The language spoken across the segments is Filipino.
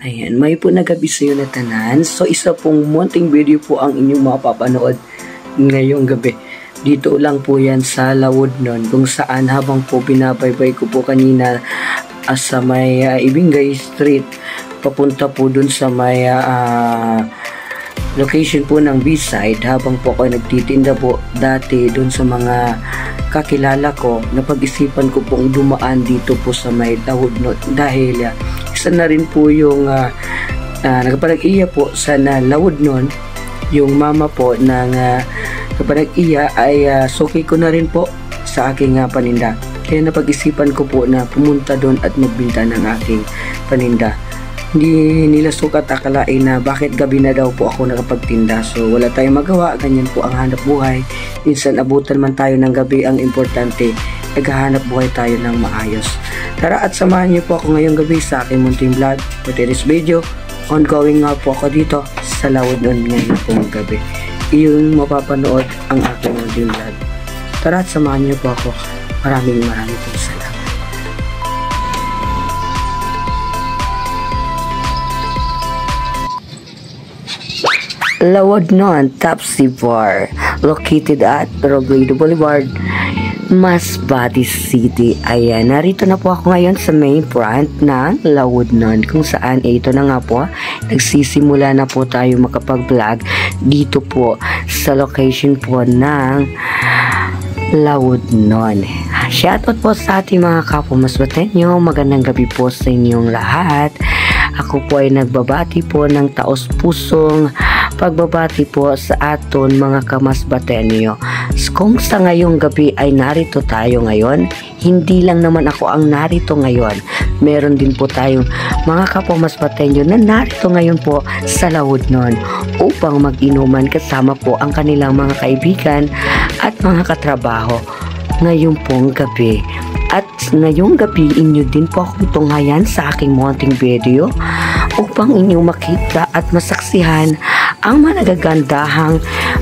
Ayan, may po nagabi sa iyo na tanan. So, isa pong munting video po ang inyong mapapanood ngayong gabi. Dito lang po yan sa Lawodnon, kung saan habang po binabaybay ko po kanina sa may Ibingay Street, papunta po dun sa may location po ng B-side. Habang po ako nagtitinda po dati dun sa mga kakilala ko, napag-isipan ko pong dumaan dito po sa may Lawodnon dahil isa na rin po yung nagpanag-iya po sa Lawodnon. Yung mama po ng nagpanag-iya ay suki ko na rin po sa aking paninda. Kaya napag-isipan ko po na pumunta doon at magbinta ng aking paninda. Hindi nila sukat akalain na bakit gabi na daw po ako nakapagtinda. So wala tayong magawa, ganyan po ang hanap buhay. Minsan abutan man tayo ng gabi, ang importante naghahanap buhay tayo ng maayos. Tara at samahan niyo po ako ngayong gabi sa aking munting vlog. For today's video, ongoing nga po ako dito sa Lawodnon ngayon pong gabi. Iyong mapapanood ang aking munting vlog. Tara at samahan niyo po ako. Maraming pong salamat. Lawodnon Tapsi Bar, located at Robledo Boulevard, Masbate City. Ayan, narito na po ako ngayon sa main front ng Lawodnon, kung saan ito na nga po, nagsisimula na po tayo makapag-vlog dito po sa location po ng Lawodnon. Shoutout po sa ating mga kapwa Masbateño. Magandang gabi po sa inyong lahat. Ako po ay nagbabati po ng taos-pusong pagbabati po sa aton mga kamasbateño. Kung sa ngayong gabi ay narito tayo ngayon, hindi lang naman ako ang narito ngayon. Meron din po tayong mga kapwa masbateño na narito ngayon po sa Lawodnon upang mag-inuman kasama po ang kanilang mga kaibigan at mga katrabaho ngayong pong gabi. At ngayong gabi, inyo din po akong tunghayan sa aking munting video upang inyong makita at masaksihan ang managagandahang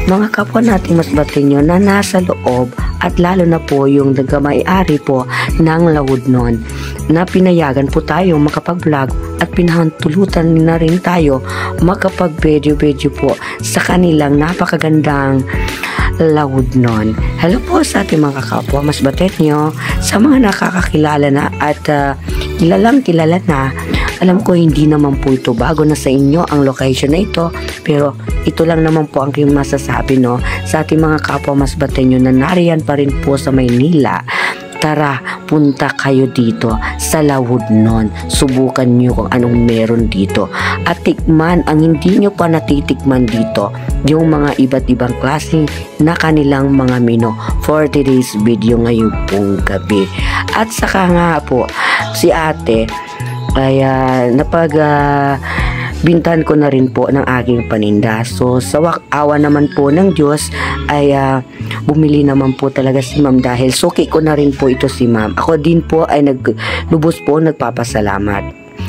mga kapwa nating masbateño na nasa loob, at lalo na po yung nagmay-ari po ng Lawodnon na pinayagan po tayo makapag-vlog at pinahantulutan na rin tayo makapag-video po sa kanilang napakagandang Lawodnon. Hello po sa ating mga kapwa masbateño, sa mga nakakakilala na at kilalang kilala na. Alam ko hindi naman po ito bago na sa inyo ang location na ito, pero ito lang naman po ang masasabi, no, sa ating mga kapwa masbateño na nariyan pa rin po sa Maynila. Tara, punta kayo dito sa Lawodnon. Subukan nyo kung anong meron dito. At tikman ang hindi nyo pa natitikman dito, yung mga iba't ibang klaseng na kanilang mga menu for today's video ngayong pong gabi. At saka nga po, si ate ay bintahan ko na rin po ng aking paninda. So sa awa naman po ng Diyos ay bumili naman po talaga si ma'am dahil suki ko na rin po ito si ma'am. Ako din po ay lubos po nagpapasalamat.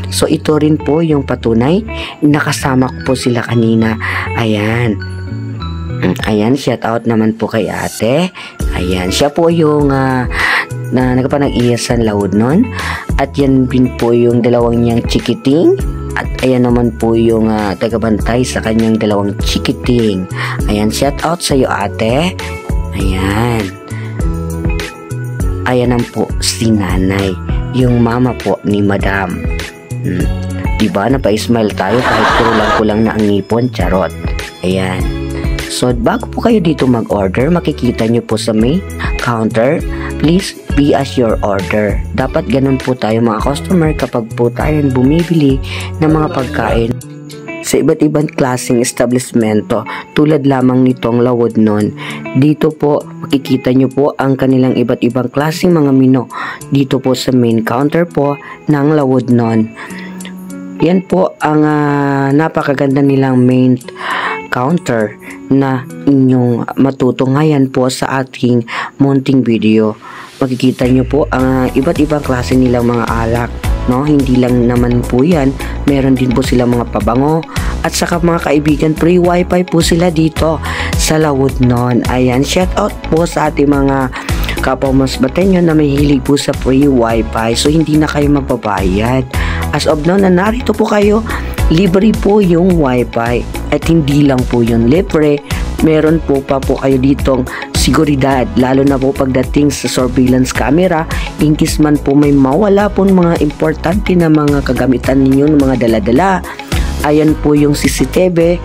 So ito rin po yung patunay, nakasama ko po sila kanina. Ayan, shout out naman po kay ate. Ayan, siya po yung na nagpanag-iya sa Lawodnon. At yan din po yung dalawang niyang chikiting. At ayan naman po yung tagabantay sa kanyang dalawang chikiting. Ayan, shout out sa iyo ate. Ayan. Ayan po si nanay, yung mama po ni madam. Diba napa-smile tayo kahit kulang na ang ngipon, charot. Ayan. So bago po kayo dito mag-order, makikita nyo po sa may counter, please be as your order. Dapat ganun po tayo mga customer kapag po tayo bumibili ng mga pagkain sa iba't ibang klaseng establishmento tulad lamang nitong Lawodnon. Dito po makikita nyo po ang kanilang iba't ibang klaseng mga menu dito po sa main counter po ng Lawodnon. Yan po ang napakaganda nilang main counter na inyong matutunghayan po sa ating munting video. Makikita nyo po ang iba't ibang klase nilang mga alak, no? Hindi lang naman po yan, meron din po sila mga pabango at saka mga kaibigan, free wifi po sila dito sa Lawodnon. Ayan, shout out po sa ating mga kapwa masbateño na may hilig po sa free wifi, so hindi na kayo magbabayad. as of now na narito po kayo, libre po yung wifi. At hindi lang po yun libre, meron po pa po kayo ditong seguridad, lalo na po pagdating sa surveillance camera, in case man po may mawala po mga importante na mga kagamitan ninyo ng mga daladala. Ayan po yung CCTV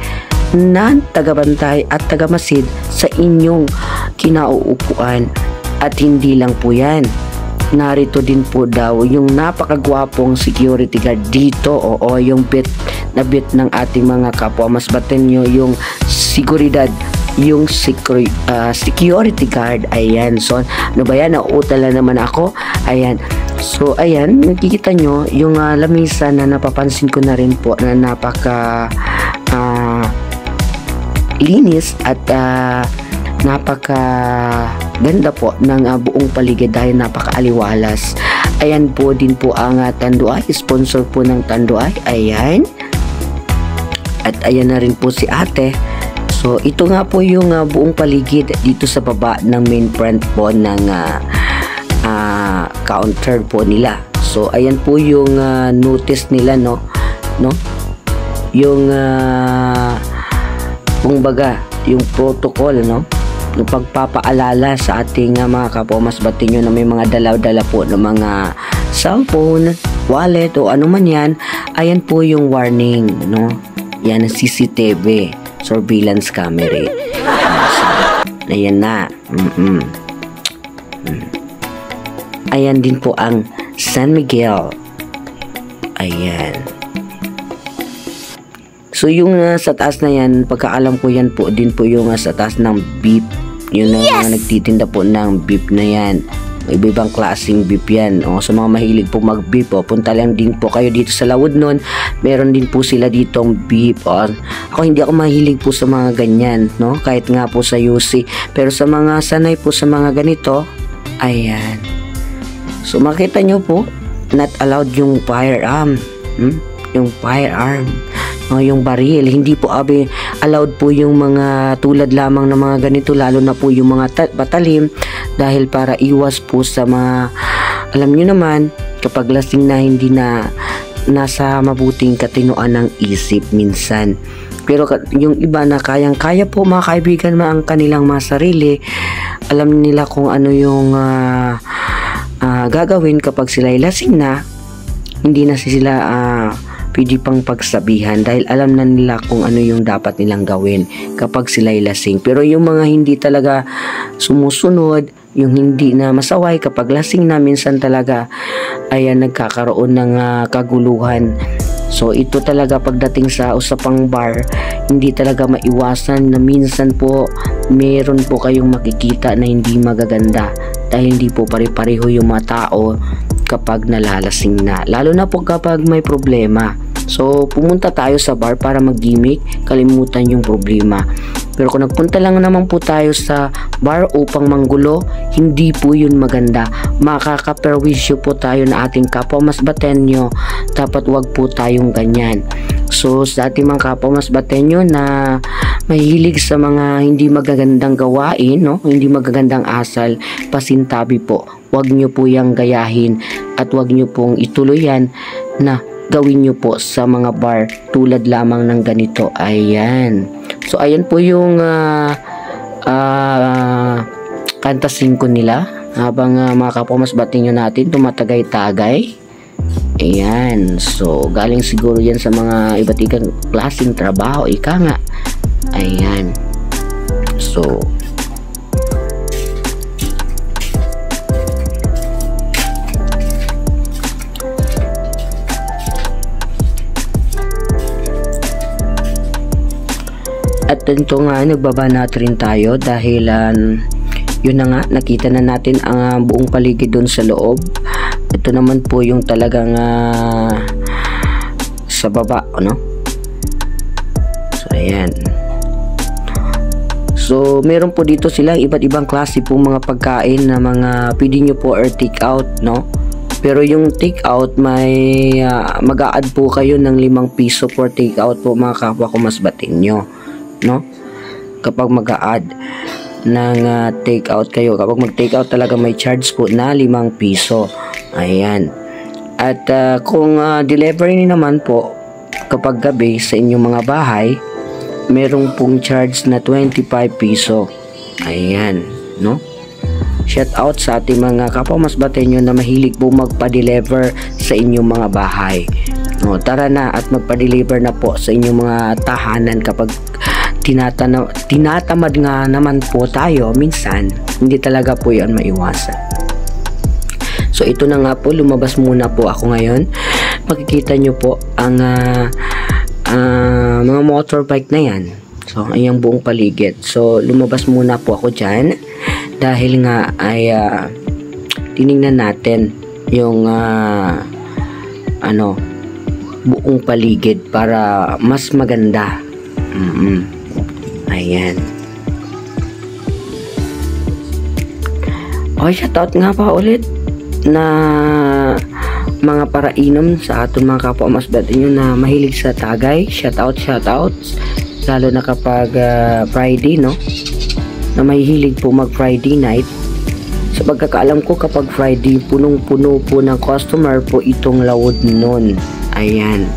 na tagabantay at tagamasid sa inyong kinauupuan. At hindi lang po yan, narito din po daw yung napakagwapong security guard dito, oo, yung bit ng ating mga kapwa mas batenyo, yung seguridad, yung security guard. Ayan, so ano ba yan, nauutala naman ako. Ayan, so ayan, nakikita nyo yung lamisa na napapansin ko na rin po na napaka linis at napaka ganda po ng buong paligid dahil napakaaliwalas. Ayan po din po ang Tanduay, sponsor po ng Tanduay. Ayan, at ayan na rin po si ate. So ito nga po yung buong paligid dito sa baba ng main front po ng counter po nila. So ayan po yung notice nila, no yung kumbaga yung protocol, no, yung pagpapaalala sa ating mga kapwa mas batenyo na may mga dala-dala po ng mga cellphone, wallet o ano man yan. Ayan po yung warning, no, yan ang CCTV, surveillance camera. Ayan na. Ayan din po ang San Miguel. Ayan. So yung sa taas na yan, pagkaalam ko yan po din po yung sa taas ng beef. Yun ang nagtitinda po ng beef na yan. Iba-ibang klaseng beef yan. O, sa mga mahilig po mag-beef, punta lang din po kayo dito sa Lawod nun. Meron din po sila ditong beef. Ako hindi ako mahilig po sa mga ganyan, no? Kahit nga po sa UC. Pero sa mga sanay po sa mga ganito, ayan. So makita nyo po, not allowed yung firearm. Yung firearm. Yung baril, hindi po allowed po yung mga tulad lamang ng mga ganito, lalo na po yung mga patalim, dahil para iwas po sa mga, alam nyo naman, kapag lasing na hindi na nasa mabuting katinoan ng isip minsan. Pero yung iba na kayang-kaya po mga kaibigan ang kanilang mga sarili, alam nila kung ano yung gagawin kapag sila lasing na, hindi na sila pwede pang pagsabihan dahil alam na nila kung ano yung dapat nilang gawin kapag sila'y lasing. Pero yung mga hindi talaga sumusunod, yung hindi na masaway kapag lasing na, minsan talaga ayan nagkakaroon ng kaguluhan. So ito talaga pagdating sa usapang bar, hindi talaga maiwasan na minsan po meron po kayong makikita na hindi magaganda dahil hindi po pare-pareho yung mga tao kapag nalalasing na, lalo na po kapag may problema. So pumunta tayo sa bar para mag-gimmick, kalimutan yung problema. Pero kung nagpunta lang naman po tayo sa bar upang manggulo, hindi po yun maganda. Makakaperwisyo po tayo na ating kapwa mas batenyo. Dapat wag po tayong ganyan. So sa ating mga kapwa mas batenyo na mahilig sa mga hindi magagandang gawain, no? Hindi magagandang asal, pasintabi po. Wag nyo po yung gayahin at wag nyo pong ituloy yan na gawin nyo po sa mga bar tulad lamang ng ganito. Ayan. So ayan po yung kanta 5 nila habang mga kapwa mas batenyo natin tumatagay-tagay. Ayan. So galing siguro yan sa mga iba't ibang klaseng trabaho, ika nga. Ayan. So at ito nga, nagbabanat rin tayo dahil yun na nga, nakita na natin ang buong paligid doon sa loob. Ito naman po yung talagang sa baba, no? So ayan. So meron po dito sila iba't ibang klase po mga pagkain na mga pwede nyo po or take out, no? Pero yung take out may mag-a-add po kayo ng 5 piso for take out po mga kapwa ko mas batenyo, no? Kapag mag-a-add ng take out kayo, kapag mag take out talaga may charge po na 5 piso. Ayan. At kung delivery naman po kapag gabi sa inyong mga bahay, merong pong charge na 25 piso. Ayan, no? Shout out sa ating mga kapwa masbateño na mahilig po magpa-deliver sa inyong mga bahay. No, tara na at magpa-deliver na po sa inyong mga tahanan kapag tinatamad nga naman po tayo minsan, hindi talaga po 'yan maiwasan. So ito na nga po, lumabas muna po ako ngayon. Makikita nyo po ang mga motorbike na yan. So ayang buong paligid. So lumabas muna po ako dyan dahil nga ay tinignan natin yung buong paligid para mas maganda. Ayan. Shoutout nga pa ulit na mga parainom sa ating mga kapwa masbateño na mahilig sa tagay. Shoutouts lalo na kapag Friday, no, na mahilig po mag Friday night. Sa pagkakaalam ko, kapag Friday punong-puno po ng customer po itong Lawod noon. Ayan,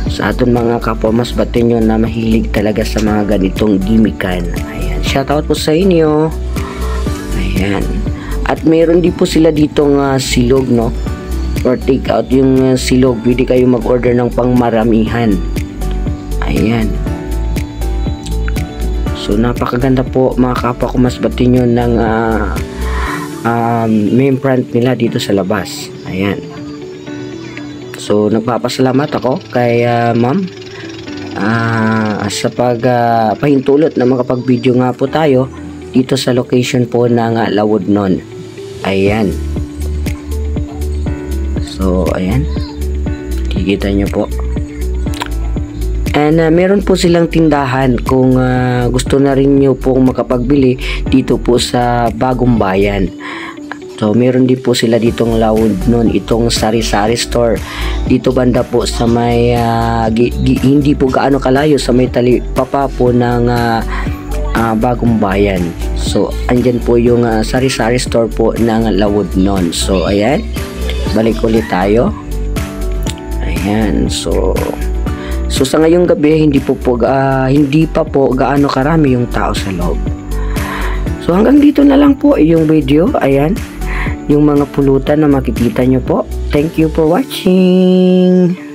sa ating mga kapwa masbateño na mahilig talaga sa mga ganitong gimikan. Ayan, shoutout po sa inyo. Ayan. At meron din po sila ditong silog, no? Or take out yung silog. Pwede kayo mag-order ng pangmaramihan. Ayan. So napakaganda po mga kapwa ko masbateño ng main brand nila dito sa labas. Ayan. So nagpapasalamat ako kay ma'am sa pahintulot na makapag-video nga po tayo dito sa location po ng Lawod noon. Ayan. So ayan, kikita nyo po. And meron po silang tindahan kung gusto na rin nyo pong makapagbili dito po sa Bagong Bayan. So meron din po sila ditong Lawod noon, itong sari-sari store dito banda po sa may hindi po gaano kalayo sa may talipapa po ng Bagong Bayan. So andyan po yung sari-sari store po ng Lawod noon. So ayan, balik ulit tayo. Ayan, so sa ngayong gabi hindi pa po gaano karami yung tao sa loob. So hanggang dito na lang po yung video. Ayan, yung mga pulutan na makikita nyo po. Thank you for watching.